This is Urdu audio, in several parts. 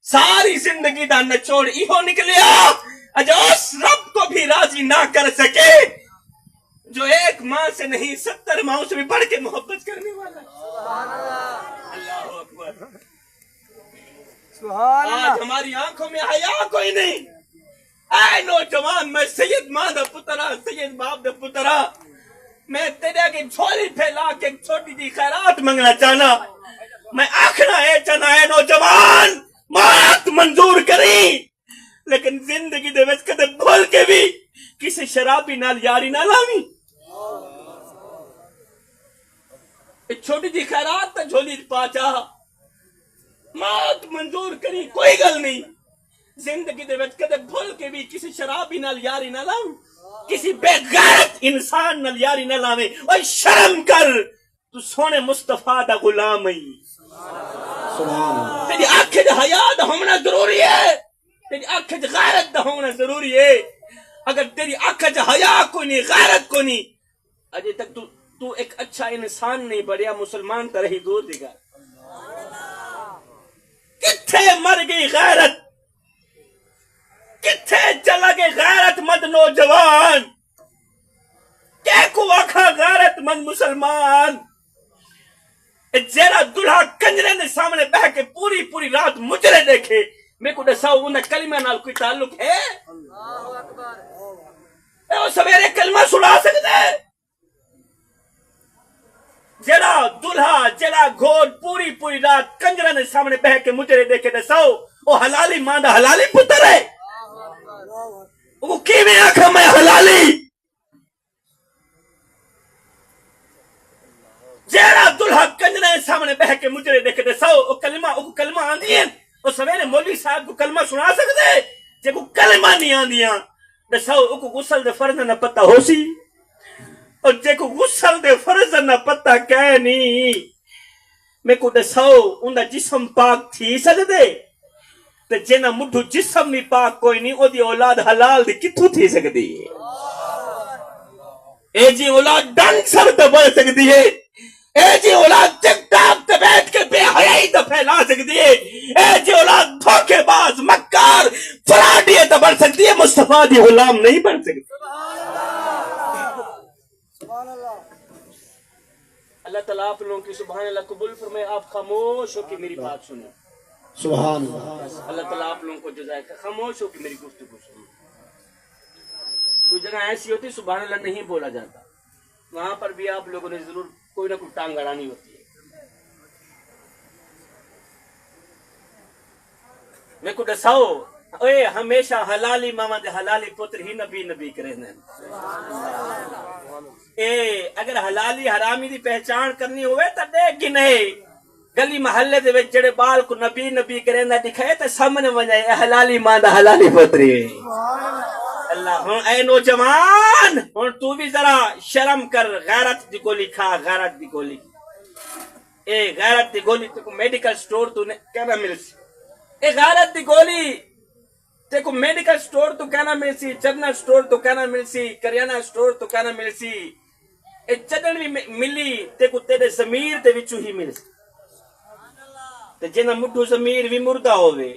ساری زندگی دا نچوڑ ایہو نکلیا اج اس رب کو بھی راضی نہ کر سکے جو ایک ماں سے نہیں 70 ماں سے بھی بڑھ کے محبت کرنے والا ہے۔ اللہ اکبر۔ آج ہماری آنکھوں میں حیا کوئی نہیں۔ اے نوجوان، میں سید ماں دا پترا، سید باپ دا پترا، میں تیرے کے جھولی پھیلا کے ایک چھوٹی جی خیرات منگنا چاہنا، میں آخنا ہے چاہنا ہے نوجوان مات منظور کری، لیکن زندگی دے وچ کدے بھول کے بھی کسی شرابی نال یاری نہ لاوی۔ ایک چھوٹی جی خیرات تا جھولی پا چاہ، مات منظور کری، کوئی گل نہیں، زندگی دے وچ کدے بھول کے بھی کسی شرابی نال یاری نہ لاوی، کسی بے غیرت انسان نال یاری نہ لاوے۔ اوے شرم کر، تو سونے مصطفیٰ دا غلام ہے۔ تیری آنکھیں دا حیا دا ہونا ضروری ہے، تیری آنکھیں دا غیرت دا ہونا ضروری ہے۔ اگر تیری آنکھیں دا حیا کو نہیں، غیرت کو نہیں، اجے تک تو ایک اچھا انسان نہیں بڑھیا، مسلمان تا رہی دور دے گا۔ کتھے مر گئی غیرت، کتھے چلا گئے غیرت مند نوجوان، کیا کو آکھا غیرت مند مسلمان، جیرا دلہا کنجرے نے سامنے بہ کے پوری رات مجرے دیکھے، میں کو دساؤ انہیں کلمہ نال کوئی تعلق ہے؟ اے وہ سویرے کلمہ سنا سکتے؟ جیرا دلہا جیرا گھوڑ پوری رات کنجرے نے سامنے بہ کے مجرے دیکھے، دساؤ وہ حلالی ماندہ حلالی پتر ہے؟ وہ کی میں آکھا میں حلالی؟ جیرا دلہا کنجرے سامنے بہ کے مجرے دیکھے، دساؤ وہ کلمہ آندھی ہیں؟ وہ سویرے مولوی صاحب کو کلمہ سنا سکتے؟ جے کو کلمہ نہیں آندیاں دساؤ وہ کو غسل دے فرض نہ پتہ ہو سی، اور جے کو غسل دے فرض نہ پتہ کہے نہیں، میں کو دساؤ اندہ جسم پاک تھی سکتے؟ تے جینا مڈھو جسم نہیں پاک کوئی نہیں، او دی اولاد حلال دی کتھو تھی سکتی ہے؟ اے جی اولاد ڈانسر تے بڑھ سکتی ہے، اے جی اولاد ٹک ٹاک تے بیٹھ کے بے حیائی تے پھیلا سکتی ہے، اے جی اولاد دھوکے باز مکار فراڈی تے بڑھ سکتی ہے، مصطفیٰ دی غلام نہیں بڑھ سکتی۔ اللہ تعالیٰ آپ لوگوں کی سبحان اللہ قبول فرمائے، آپ خاموش ہو کے میری بات سنیں۔ سبحان اللہ۔ اللہ تعالیٰ آپ لوگوں کو جزائے کہ خاموش ہو کے میری گفتگو سنیں۔ کوئی جگہ ایسی ہوتی سبحان اللہ نہیں بولا جاتا، وہاں پر بھی آپ لوگوں نے ضرور کوئی نہ کوئی ٹانگ اڑانی ہوتی ہے۔ میں کو دساؤ اے ہمیشہ حلالی ماما دے حلالی پتر ہی نبی کرے ہیں۔ اے اگر حلالی حرامی دی پہچان کرنی ہوئے تا دیکھ گی نہیں، گلی محلے دے وچ جڑے بال کو نبی کرے نہ دکھائے تے سامنے ونجائے اے حلالی ماں دا حلالی پتری ہے۔ اللہ ہن اے نوجوان ہن تو بھی ذرا شرم کر، غیرت دی گولی کھا، غیرت دی گولی۔ اے غیرت دی گولی تے کو میڈیکل سٹور تو کہنا مل سی، اے غیرت دی گولی تے کو میڈیکل سٹور تو کہنا مل سی، جنرل سٹور تو کہنا مل سی، کریانہ سٹور تو کہنا مل سی، اے چدن بھی ملی تے کو تیرے ضمیر تے وچوں ہی مل سی، تے جنہ مٹھو ضمیر بھی مردہ ہوئے۔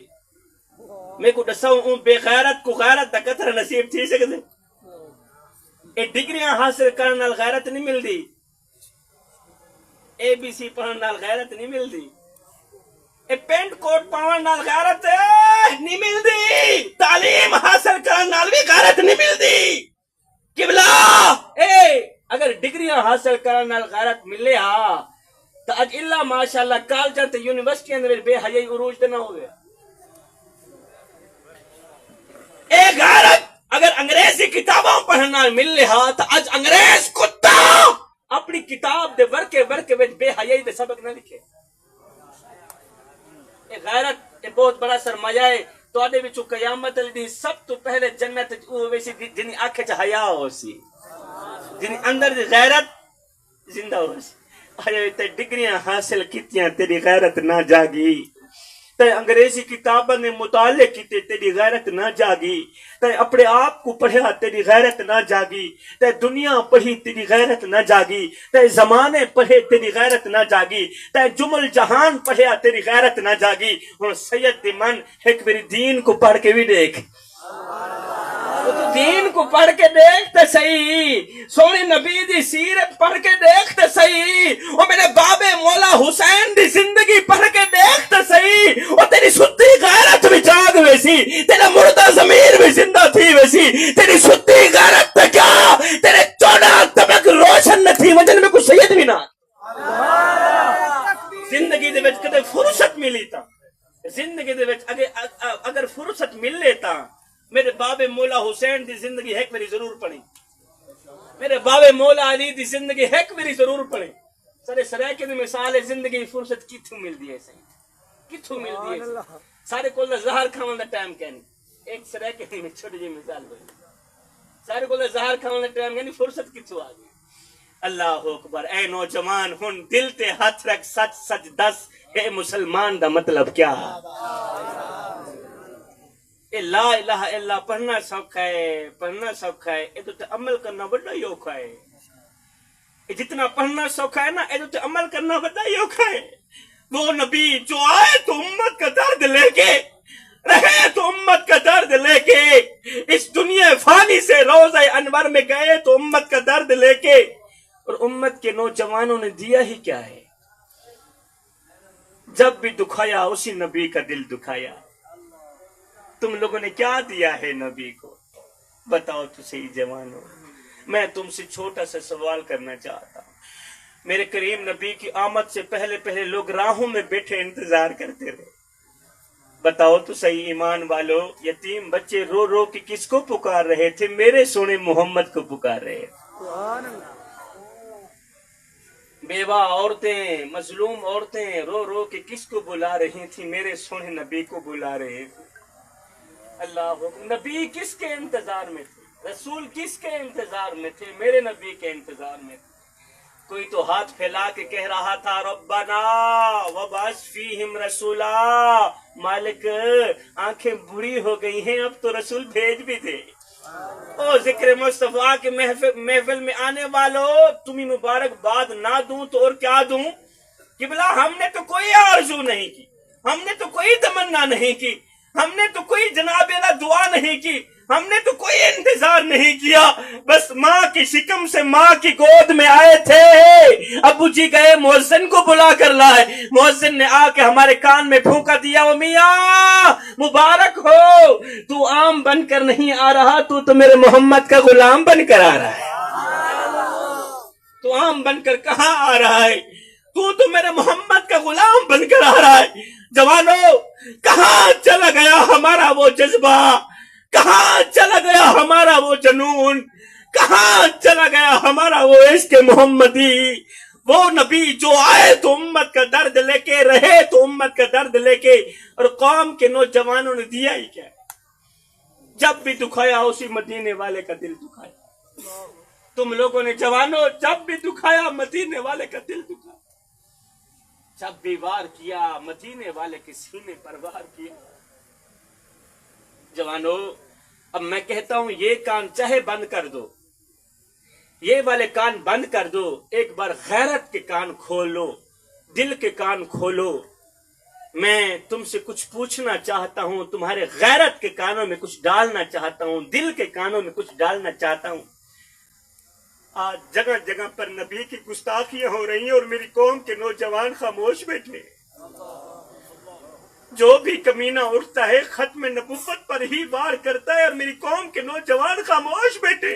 میں کو دساؤں اون بے غیرت کو غیرت دا قطرہ نصیب تھی سکتے؟ اے ڈگریاں حاصل کرنے نال غیرت نہیں مل دی، ABC پڑھن نال غیرت نہیں مل دی، اے پینٹ کوٹ پاون نال غیرت نہیں مل دی، تعلیم حاصل کرنے نال بھی غیرت نہیں مل دی۔ قبلہ اے اگر ڈگریاں حاصل کرنے نال غیرت ملے ہاں تو اج اللہ ماشاءاللہ کالجاں تے یونیورسٹیاں دے وچ بے حیائی عروج تے نہ ہوئے۔ اے غیرت اگر انگریزی کتابوں پڑھنا مل لہا تو اج انگریز کتا اپنی کتاب دے ورکے وچ بے حیائی دے سبق نہ لکھے۔ اے غیرت اے بہت بڑا سرمایہ ہے، تو آدھے بچو قیامت دی سب تو پہلے جنت ہوئے سی جنہی آنکھیں چا حیا ہو سی، جنہی اندر دی غیرت زندہ ہو سی۔ آیا تے ڈگریاں حاصل کیتیاں تیری غیرت نہ جاگی، تے انگریزی کتاباں نے مطالعے کیتے تیری غیرت نہ جاگی، تے اپنے آپ کو پڑھیا تیری غیرت نہ جاگی، تے دنیا پڑھی تیری غیرت نہ جاگی، تے زمانے پڑھے تیری غیرت نہ جاگی، تے جمل جہان پڑھیا تیری غیرت نہ جاگی۔ ہن سید دی من ایک میری دین کو پڑھ کے بھی دیکھ، تو دین کو پڑھ کے دیکھ تے صحیح، سونے نبی دی سیرت پڑھ کے دیکھ تے صحیح، اور میرے بابے مولا حسین دی زندگی پڑھ کے دیکھ تے صحیح، اور تیری ستی غیرت بھی جاگ ویسی، تیرا مردہ ضمیر بھی زندہ تھی ویسی، تیری ستی غیرت تے کیا تیرے 14 تبک روشن نہ تھی وجن میں کچھ سید بھی نہ زندگی دے وچ کدے فرصت ملی تا، زندگی دے وچ اگر فرصت مل لیتا میرے بابے مولا حسین دی زندگی ایک میری ضرور پڑھی، میرے بابے مولا علی دی زندگی ایک میری ضرور پڑھی۔ سارے سریکے دی مثال ہے، زندگی فرصت کتھوں مل دی ہے، کتھوں مل دی ہے، سارے کول زہر کھاون دا ٹائم کہنی، ایک سریکے دی چھوٹی جی مثال بھائی، سارے کول زہر کھاون دا ٹائم کہنی، فرصت کتھوں آ گئی۔ اللہ اکبر، اے نوجوان ہن دل تے ہاتھ رکھ، سچ سچ دس، اے مسلمان دا مطلب کیا؟ لا الہ الا اللہ پڑھنا سوکھا ہے، پڑھنا سوکھا ہے، یہ تو عمل کرنا بڑا ہی اوکھا ہے۔ جتنا پڑھنا سوکھا ہے نا، یہ تو عمل کرنا بڑا ہی اوکھا ہے۔ وہ نبی جو آئے تو امت کا درد لے کے رہے، تو امت کا درد لے کے اس دنیا فانی سے روضہ انور میں گئے، تو امت کا درد لے کے، اور امت کے نوجوانوں نے دیا ہی کیا ہے؟ جب بھی دکھایا اسی نبی کا دل دکھایا۔ تم لوگوں نے کیا دیا ہے نبی کو؟ بتاؤ تو صحیح جوانوں۔ میں تم سے چھوٹا سا سوال کرنا چاہتا ہوں۔ میرے کریم نبی کی آمد سے پہلے پہلے لوگ راہوں میں بیٹھے انتظار کرتے رہے۔ بتاؤ تو صحیح ایمان والو، یتیم بچے رو رو کے کس کو پکار رہے تھے؟ میرے سونے محمد کو پکار رہے تھے۔ بیوہ عورتیں، مظلوم عورتیں رو رو کے کس کو بلا رہی تھی؟ میرے سونے نبی کو بلا رہے تھے۔ اللہ نبی کس کے انتظار میں تھے؟ رسول کس کے انتظار میں تھے؟ میرے نبی کے انتظار میں تھے۔ کوئی تو ہاتھ پھیلا کے کہہ رہا تھا ربنا وبعث فیہم رسولا، مالک آنکھیں بڑی ہو گئی ہیں، اب تو رسول بھیج بھی دے۔ او ذکر مصطفیٰ کے محفل میں آنے والو، تمہیں مبارکباد نہ دوں تو اور کیا دوں؟ قبلہ ہم نے تو کوئی آرزو نہیں کی، ہم نے تو کوئی تمنا نہیں کی، ہم نے تو کوئی جناب اللہ دعا نہیں کی، ہم نے تو کوئی انتظار نہیں کیا، بس ماں کی شکم سے ماں کی گود میں آئے تھے۔ ابو جی گئے مؤذن کو بلا کر لائے، مؤذن نے آ کے ہمارے کان میں پھونکا دیا، او میاں مبارک ہو، تو عام بن کر نہیں آ رہا، تو میرے محمد کا غلام بن کر آ رہا ہے۔ تو عام بن کر کہاں آ رہا ہے؟ تو میرے محمد کا غلام بن کر آ رہا ہے۔ جوانوں، کہاں چلا گیا ہمارا وہ جذبہ؟ کہاں چلا گیا ہمارا وہ جنون؟ کہاں چلا گیا ہمارا وہ عشق محمدی؟ وہ نبی جو آئے تو امت کا درد لے کے، رہے تو امت کا درد لے کے، اور قوم کے نوجوانوں نے دیا ہی کیا؟ جب بھی دکھایا اسی مدینے والے کا دل دکھایا۔ تم لوگوں نے جوانوں جب بھی دکھایا مدینے والے کا دل دکھایا، جب بھی وار کیا مدینے والے کے سینے پر وار کیا۔ جوانوں، اب میں کہتا ہوں یہ کان چاہے بند کر دو، یہ والے کان بند کر دو، ایک بار غیرت کے کان کھولو، دل کے کان کھولو۔ میں تم سے کچھ پوچھنا چاہتا ہوں، تمہارے غیرت کے کانوں میں کچھ ڈالنا چاہتا ہوں، دل کے کانوں میں کچھ ڈالنا چاہتا ہوں۔ آج جگہ جگہ پر نبی کی گستاخیاں ہو رہی ہیں اور میری قوم کے نوجوان خاموش بیٹھے۔ جو بھی کمینہ اٹھتا ہے ختم نبوت پر ہی وار کرتا ہے، اور میری قوم کے نوجوان خاموش بیٹھے۔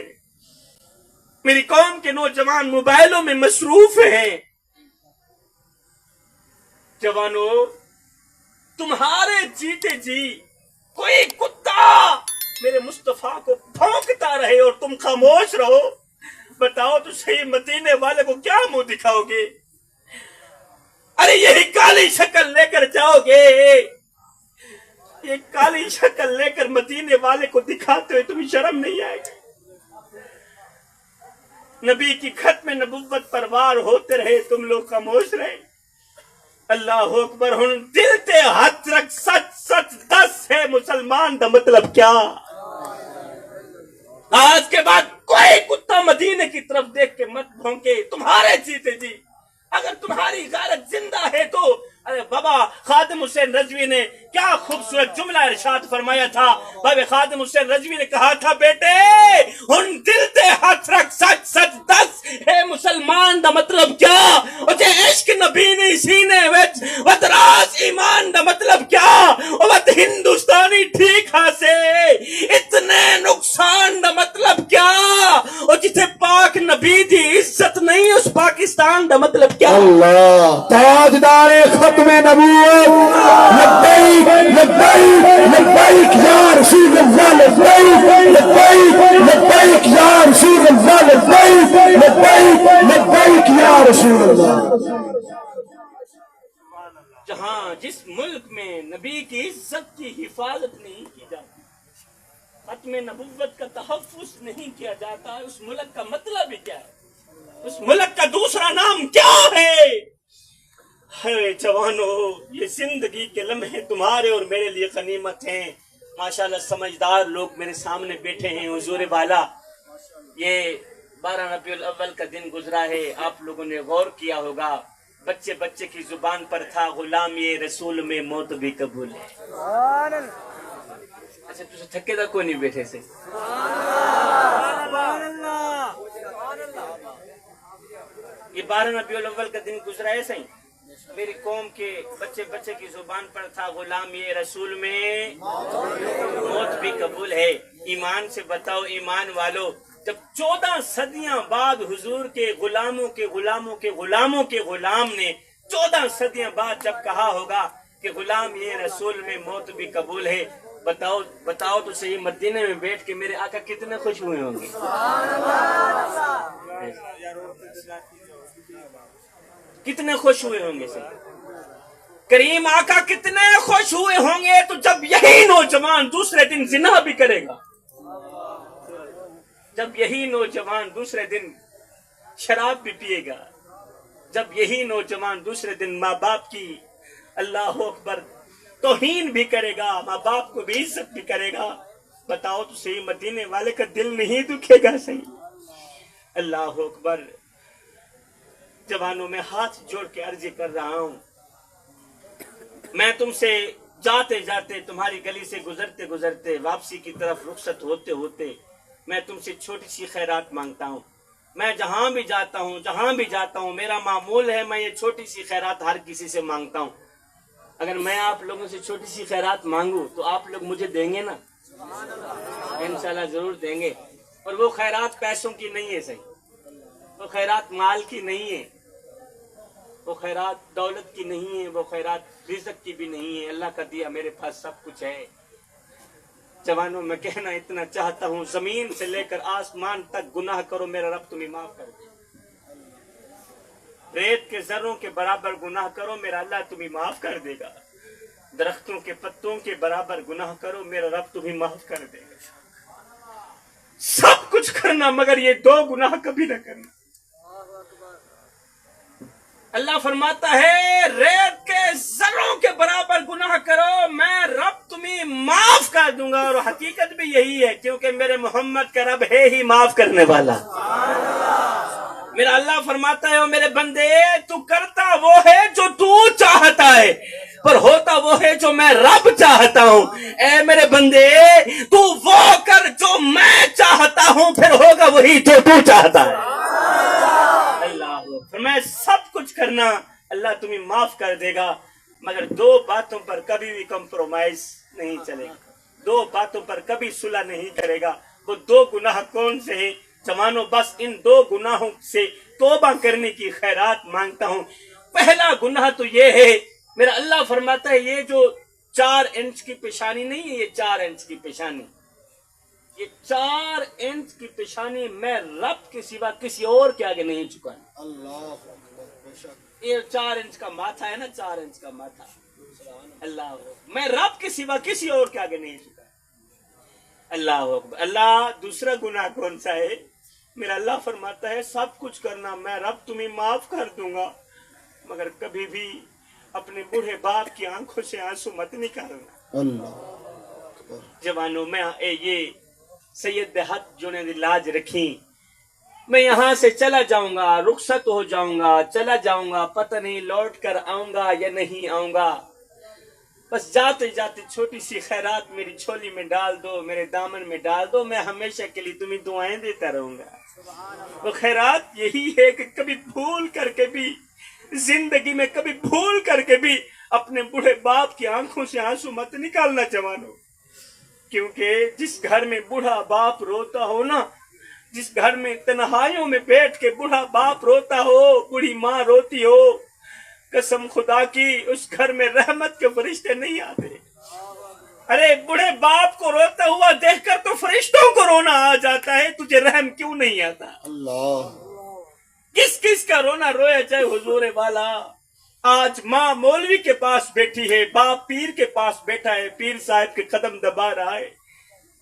میری قوم کے نوجوان موبائلوں میں مصروف ہیں۔ جوانوں، تمہارے جیتے جی کوئی کتا میرے مصطفیٰ کو بھونکتا رہے اور تم خاموش رہو، بتاؤ تو صحیح مدینے والے کو کیا منہ دکھاؤ گے؟ ارے یہی کالی شکل لے کر جاؤ گے، یہ کالی شکل لے کر مدینے والے کو دکھاتے ہوئے تمہیں شرم نہیں آئے گی؟ نبی کی ختم نبوت پر وار ہوتے رہے، تم لوگ خاموش رہے۔ اللہ اکبر، ہن دل تے ہاتھ رکھ، دا مطلب کیا؟ آج کے بعد کوئی کتا مدینے کی طرف دیکھ کے مت بھونکے، تمہارے جیتے جی اگر تمہاری غیرت زندہ ہے تو ارے بابا خادم حسین رضوی نے کیا خوبصورت جملہ ارشاد فرمایا تھا. بابا خادم حسین رضوی نے کہا تھا بیٹے ہن دل تے ہاتھ رکھ سچ سچ دس اے مسلمان دا مطلب کیا؟ او جے عشق نبی نہیں سینے وچ وتراس ایمان دا مطلب کیا؟ او وت ہندوستانی ٹھیک ہاسے اتنے نقصان دا مطلب کیا؟ او جتھے پاک نبی دی عزت نہیں اس پاکستان دا مطلب کیا؟ اللہ تاجدار ختم نبوت لبیک لبیک لبیک یا رسول اللہ لبیک لبیک لبیک یا رسول اللہ لبیک لبیک لبیک یا رسول اللہ. جہاں جس ملک میں نبی کی عزت کی حفاظت نہیں کی جاتی، ختم نبوت کا تحفظ نہیں کیا جاتا، اس ملک کا مطلب ہی کیا ہے؟ اس ملک کا دوسرا نام کیا ہے؟ ہے جوانو، یہ زندگی کے لمحے تمہارے اور میرے لیے غنیمت ہیں. ماشاءاللہ سمجھدار لوگ میرے سامنے بیٹھے ہیں. حضور والا یہ 12 ربیع الاول کا دن گزرا ہے، آپ لوگوں نے غور کیا ہوگا. بچے بچے کی زبان پر تھا غلام یہ رسول میں موت بھی قبول ہے. اچھا تجھے تھکے دا کوئی نہیں بیٹھے سے؟ یہ 12 ربیع الاول کا دن گزرا ہے صحیح. میری قوم کے بچے بچے کی زبان پر تھا غلام یہ رسول میں موت بھی قبول ہے. ایمان سے بتاؤ ایمان والو، جب 14 صدیاں بعد حضور کے غلاموں کے غلاموں کے غلاموں کے غلام نے 14 صدیاں بعد جب کہا ہوگا کہ غلام یہ رسول میں موت بھی قبول ہے، بتاؤ بتاؤ تو صحیح مدینے میں بیٹھ کے میرے آقا کتنے خوش ہوئے ہوں گے؟ کتنے خوش ہوئے ہوں گے صحیح؟ کریم آقا کتنے خوش ہوئے ہوں گے تو جب یہی نوجوان دوسرے دن زنا بھی کرے گا، جب یہی نوجوان دوسرے دن شراب بھی پیے گا، جب یہی نوجوان دوسرے دن ماں باپ کی اللہ اکبر توہین بھی کرے گا، ماں باپ کو بھی عزت بھی کرے گا، بتاؤ تو صحیح مدینے والے کا دل نہیں دکھے گا صحیح؟ اللہ اکبر. جوانوں میں ہاتھ جوڑ کے عرضی کر رہا ہوں، میں تم سے جاتے جاتے تمہاری گلی سے گزرتے گزرتے واپسی کی طرف رخصت ہوتے ہوتے میں تم سے چھوٹی سی خیرات مانگتا ہوں. میں جہاں بھی جاتا ہوں میرا معمول ہے میں یہ چھوٹی سی خیرات ہر کسی سے مانگتا ہوں. اگر میں آپ لوگوں سے چھوٹی سی خیرات مانگوں تو آپ لوگ مجھے دیں گے نا؟ انشاءاللہ ضرور دیں گے. اور وہ خیرات پیسوں کی نہیں ہے صحیح، وہ خیرات مال کی نہیں ہے، وہ خیرات دولت کی نہیں ہے، وہ خیرات رزق کی بھی نہیں ہے. اللہ کا دیا میرے پاس سب کچھ ہے. جوانوں میں کہنا اتنا چاہتا ہوں، زمین سے لے کر آسمان تک گناہ کرو میرا رب تمہیں معاف کر دے. ریت کے ذروں کے برابر گناہ کرو میرا اللہ تمہیں معاف کر دے گا. درختوں کے پتوں کے برابر گناہ کرو میرا رب تمہیں معاف کر دے گا. سب کچھ کرنا مگر یہ 2 گناہ کبھی نہ کرنا. اللہ فرماتا ہے ریت کے ذروں کے برابر گناہ کرو میں رب تمہیں معاف کر دوں گا. اور حقیقت بھی یہی ہے کیونکہ میرے محمد کا رب ہے ہی معاف کرنے والا. میرا اللہ فرماتا ہے او میرے بندے تو کرتا وہ ہے جو تو چاہتا ہے پر ہوتا وہ ہے جو میں رب چاہتا ہوں. اے میرے بندے تو وہ کر جو میں چاہتا ہوں پھر ہوگا وہی جو تو چاہتا ہے. اللہ میں سب کچھ کرنا اللہ تمہیں معاف کر دے گا مگر 2 باتوں پر کبھی بھی کمپرومائز نہیں چلے گا، 2 باتوں پر کبھی صلح نہیں کرے گا. وہ 2 گناہ کون سے ہیں جوانوں؟ بس ان 2 گناہوں سے توبہ کرنے کی خیرات مانگتا ہوں. پہلا گناہ تو یہ ہے میرا اللہ فرماتا ہے یہ جو 4 انچ کی پیشانی نہیں ہے، یہ 4 انچ کی پیشانی، یہ 4 انچ کی پیشانی میں رب کے سوا کسی اور کے آگے نہیں جھکانا. یہ 4 انچ کا ماتھا ہے نا، 4 انچ کا ماتھا، اللہ میں رب کے سوا کسی اور کے آگے نہیں جھکا. اللہ اکبر. اللہ دوسرا گناہ کون سا ہے؟ میرا اللہ فرماتا ہے سب کچھ کرنا میں رب تمہیں معاف کر دوں گا مگر کبھی بھی اپنے بوڑھے باپ کی آنکھوں سے آنسو مت نکالنا. جوانوں میں یہ سید ہاتھ جونے دی لاج رکھی، میں یہاں سے چلا جاؤں گا، رخصت ہو جاؤں گا، چلا جاؤں گا، پتہ نہیں لوٹ کر آؤں گا یا نہیں آؤں گا، بس جاتے جاتے چھوٹی سی خیرات میری جھولی میں ڈال دو، میرے دامن میں ڈال دو، میں ہمیشہ کے لیے تمہیں دعائیں دیتا رہوں گا۔ وہ خیرات یہی ہے کہ کبھی بھول کر کے بھی زندگی میں، کبھی بھول کر کے بھی اپنے بوڑھے باپ کی آنکھوں سے آنسو مت نکالنا جوانو، کیونکہ جس گھر میں بوڑھا باپ روتا ہو نا، جس گھر میں تنہائیوں میں بیٹھ کے بوڑھا باپ روتا ہو، بوڑھی ماں روتی ہو، قسم خدا کی اس گھر میں رحمت کے فرشتے نہیں آتے۔ ارے بوڑھے باپ کو روتا ہوا دیکھ کر تو فرشتوں کو رونا آ جاتا ہے، تجھے رحم کیوں نہیں آتا؟ اللہ کس کس کا رونا رویا جائے حضور والا۔ آج ماں مولوی کے پاس بیٹھی ہے، باپ پیر کے پاس بیٹھا ہے، پیر صاحب کے قدم دبا رہا ہے،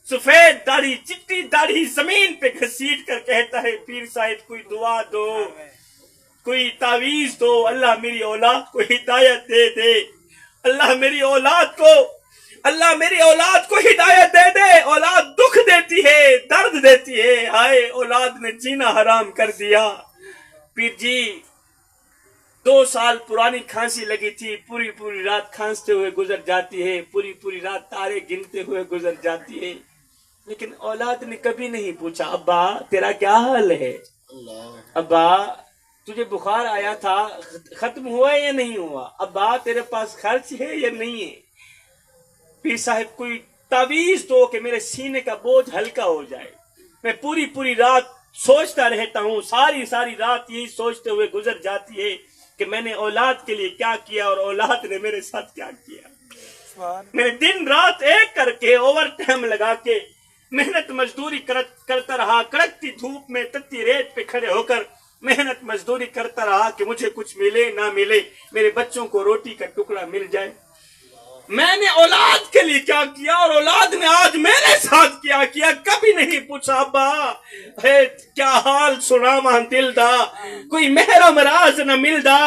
سفید داڑھی چٹی داڑھی زمین پہ گھسیٹ کر کہتا ہے پیر صاحب کوئی دعا دو، کوئی تعویذ دو، اللہ میری اولاد کو ہدایت دے دے، اللہ میری اولاد کو ہدایت دے دے، اولاد دکھ دیتی ہے، درد دیتی ہے، ہائے اولاد نے جینا حرام کر دیا۔ پیر جی 2 سال پرانی کھانسی لگی تھی، پوری پوری رات کھانستے ہوئے گزر جاتی ہے، پوری پوری رات تارے گنتے ہوئے گزر جاتی ہے، لیکن اولاد نے کبھی نہیں پوچھا ابا تیرا کیا حال ہے، ابا تجھے بخار آیا تھا ختم ہوا یا نہیں ہوا، ابا تیرے پاس خرچ ہے یا نہیں ہے۔ پیر صاحب کوئی تعویذ دو کہ میرے سینے کا بوجھ ہلکا ہو جائے، میں پوری پوری رات سوچتا رہتا ہوں، ساری رات یہی سوچتے ہوئے گزر جاتی ہے کہ میں نے اولاد کے لیے کیا کیا اور اولاد نے میرے ساتھ کیا کیا۔ میں نے دن رات ایک کر کے اوور ٹائم لگا کے محنت مزدوری کرتا رہا، کڑکتی دھوپ میں تتی ریت پہ کھڑے ہو کر محنت مزدوری کرتا رہا کہ مجھے کچھ ملے نہ ملے، میرے بچوں کو روٹی کا ٹکڑا مل جائے۔ میں نے اولاد کے لیے کیا کیا اور اولاد نے آج میرے ساتھ کیا کیا، کبھی نہیں پوچھا ابا ہے کیا حال سنا ماں دل دا، کوئی محرم راز نہ ملدا،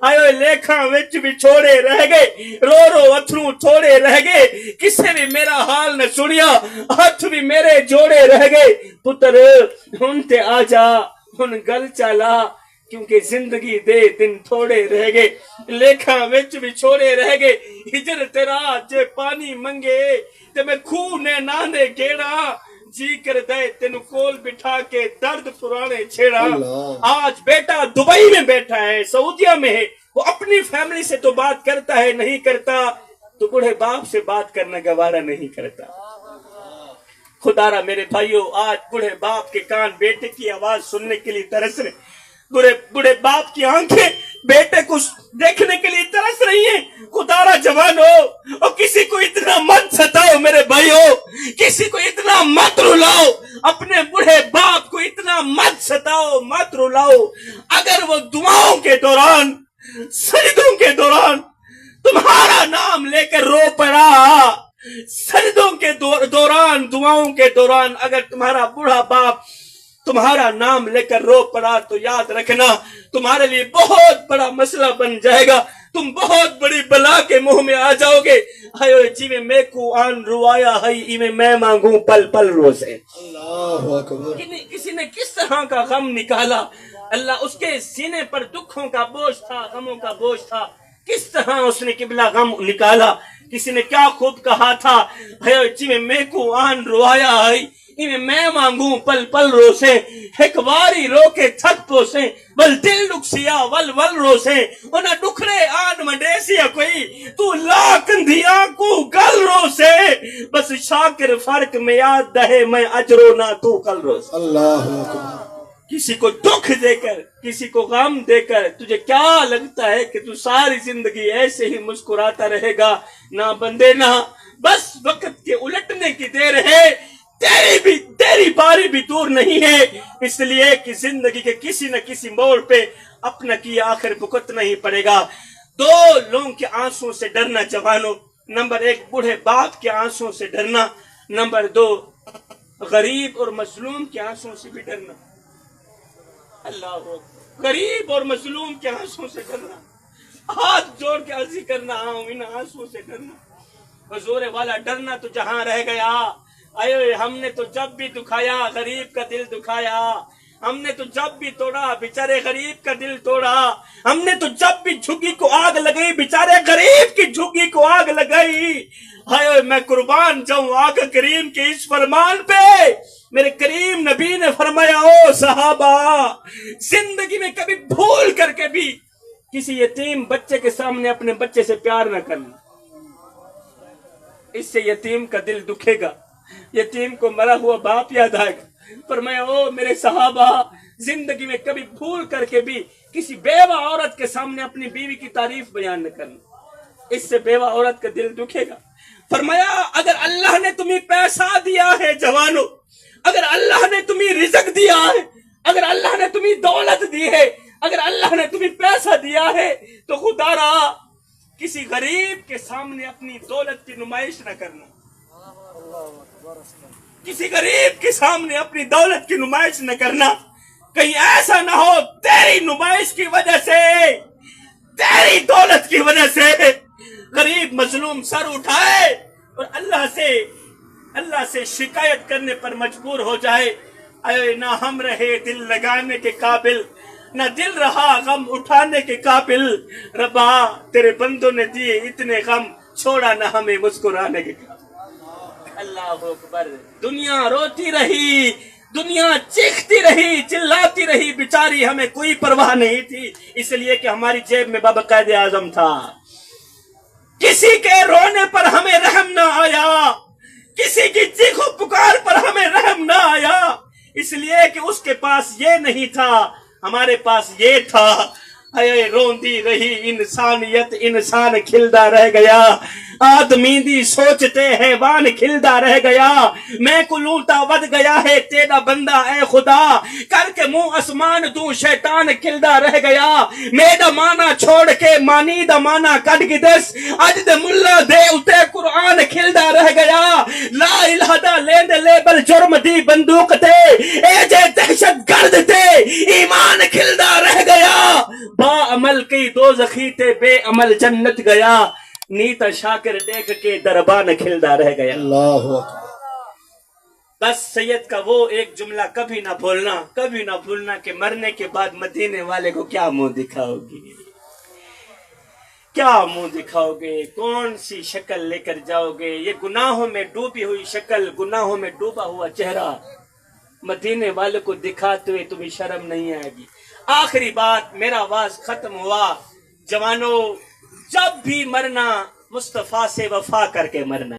آئے لیکھاں وچ بھی چھوڑے رہ گئے، رو رو اتھروں تھوڑے رہ گئے، کسے بھی میرا حال نہ سنیا، ہاتھ بھی میرے جوڑے رہ گئے، پتر ہن تے آ جا ہن گل چالا، کیونکہ زندگی دے دن تھوڑے رہ گئے، لیکھاں وچ بھی چھوڑے رہ گئے، ہجر تیرا جے پانی منگے تے میں کھو نے نانے گیڑا، جی کر دے تینو کول بٹھا کے درد پرانے چھیڑا۔ آج بیٹا دبئی میں بیٹھا ہے، سعودیہ میں ہے، وہ اپنی فیملی سے تو بات کرتا ہے نہیں کرتا، تو بوڑھے باپ سے بات کرنا گوارا نہیں کرتا۔ خدا را میرے بھائیو، آج بوڑھے باپ کے کان بیٹے کی آواز سننے کے لیے ترس رہے، بوڑھے باپ کی آنکھیں بیٹے کو دیکھنے کے لیے ترس رہی ہیں۔ خدا را جوانو، اور کسی کو اتنا مت ستاؤ میرے بھائیو، کسی کو اتنا مت رلاؤ، اپنے بوڑھے باپ کو اتنا مت ستاؤ مت رلاؤ، اگر وہ دعاؤں کے دوران سجدوں کے دوران تمہارا نام لے کر رو پڑا، سجدوں کے دوران دعاؤں کے دوران اگر تمہارا بوڑھا باپ تمہارا نام لے کر رو پڑا، تو یاد رکھنا تمہارے لیے بہت بڑا مسئلہ بن جائے گا، تم بہت بڑی بلا کے منہ میں آ جاؤ گے۔ جی میں کو آن روایا ہے میں مانگوں پل پل روزے۔ اللہ اکبر۔ کسی نے کس طرح کا غم نکالا، اللہ اس کے سینے پر دکھوں کا بوجھ تھا، غموں کا بوجھ تھا، کس طرح اس نے قبلہ غم نکالا۔ کسی نے کیا خود کہا تھا، جی میں کو آن روایا ہے میں مانگوں پل پل روسے، ایک واری رو کے تھک پوسے، بل دل لکسیا ول ول روسے، انہا ڈکھڑے آن مڈیسیا کوئی، تو لاکھ دیا کو گل روسے، بس شاکر فرق میں یاد دہے میں اجرو نہ تو کل روسے۔ اللہ اکبر۔ کسی کو دکھ دے کر، کسی کو غم دے کر تجھے کیا لگتا ہے کہ تو ساری زندگی ایسے ہی مسکراتا رہے گا؟ نہ بندے نہ، بس وقت کے الٹنے کی دیر ہے، تیری باری بھی دور نہیں ہے، اس لیے کہ زندگی کے کسی نہ کسی موڑ پہ اپنا کی آخر بھگتنا ہی پڑے گا۔ 2 لوگوں کے آنسوں سے ڈرنا جوانوں، نمبر 1 بوڑھے باپ کے آنسوں سے ڈرنا، نمبر 2 غریب اور مظلوم کے آنسوں سے بھی ڈرنا۔ اللہ غریب اور مظلوم کے آنسوں سے ڈرنا، ہاتھ جوڑ کے عرضی کرنا ہوں ان آنسوں سے ڈرنا۔ حضور والا ڈرنا تو جہاں رہ گیا. اے ہم نے تو جب بھی دکھایا غریب کا دل دکھایا. ہم نے تو جب بھی توڑا بیچارے غریب کا دل توڑا. ہم نے تو جب بھی جھگی کو آگ لگائی بیچارے غریب کی جھگی کو آگ لگائی. ہائے میں قربان جاؤں آقا کریم کے اس فرمان پہ. میرے کریم نبی نے فرمایا او صحابہ زندگی میں کبھی بھول کر کے بھی کسی یتیم بچے کے سامنے اپنے بچے سے پیار نہ کرنا. اس سے یتیم کا دل دکھے گا. یتیم کو مرا ہوا باپ یاد آئے گا. فرمایا او میرے صحابہ زندگی میں کبھی بھول کر کے بھی کسی بیوہ عورت کے سامنے اپنی بیوی کی تعریف بیان نہ کرنا. اس سے بیوہ عورت کا دل دکھے گا. فرمایا اگر اللہ نے تمہیں پیسہ دیا ہے جوانو, اگر اللہ نے تمہیں رزق دیا ہے, اگر اللہ نے تمہیں دولت دی ہے, اگر اللہ نے تمہیں پیسہ دیا ہے تو خدا را کسی غریب کے سامنے اپنی دولت کی نمائش نہ کرنا. کسی غریب کے سامنے اپنی دولت کی نمائش نہ کرنا. کہیں ایسا نہ ہو تیری نمائش کی وجہ سے, تیری دولت کی وجہ سے غریب مظلوم سر اٹھائے اور اللہ سے شکایت کرنے پر مجبور ہو جائے. اے نہ ہم رہے دل لگانے کے قابل, نہ دل رہا غم اٹھانے کے قابل. ربا تیرے بندوں نے دیے اتنے غم, چھوڑا نہ ہمیں مسکرانے کے قابل. اللہ اکبر. دنیا روتی رہی, دنیا چیختی رہی, چلاتی رہی, بیچاری ہمیں کوئی پرواہ نہیں تھی, اس لیے کہ ہماری جیب میں بابا قائد اعظم تھا. کسی کے رونے پر ہمیں رحم نہ آیا, کسی کی چیخ و پکار پر ہمیں رحم نہ آیا, اس لیے کہ اس کے پاس یہ نہیں تھا, ہمارے پاس یہ تھا. اے روندی رہی انسانیت, انسان کھلدا رہ گیا. آدمی دی سوچتے حیوان کھلدا رہ گیا. میں کو لوٹا ود گیا ہے تیرا بندہ اے خدا, کر کے منہ اسمان تو شیطان کھلدا رہ گیا. میرا مانا چھوڑ کے مانی دا مانا کٹ گی دس, اج دے ملا دے اتے قرآن کھلدا رہ گیا. لا الہ دا لین دے لیبل جرم دی بندوق تے, اے جے دہشت گرد تے ایمان کھلدا رہ گیا. با عمل کی دوزخی تے بے عمل جنت گیا. نیتا شاکر دیکھ کے دربان کھلدا رہ گیا. اللہ اکبر. بس سید کا وہ ایک جملہ کبھی نہ بھولنا, کبھی نہ بھولنا کہ مرنے کے بعد مدینے والے کو کیا منہ دکھاؤ گی, کیا منہ دکھاؤ گے, کون سی شکل لے کر جاؤ گے. یہ گناہوں میں ڈوبی ہوئی شکل, گناہوں میں ڈوبا ہوا چہرہ مدینے والے کو دکھاتے ہوئے تمہیں شرم نہیں آئے گی. آخری بات, میرا آواز ختم ہوا. جوانوں جب بھی مرنا مصطفیٰ سے وفا کر کے مرنا.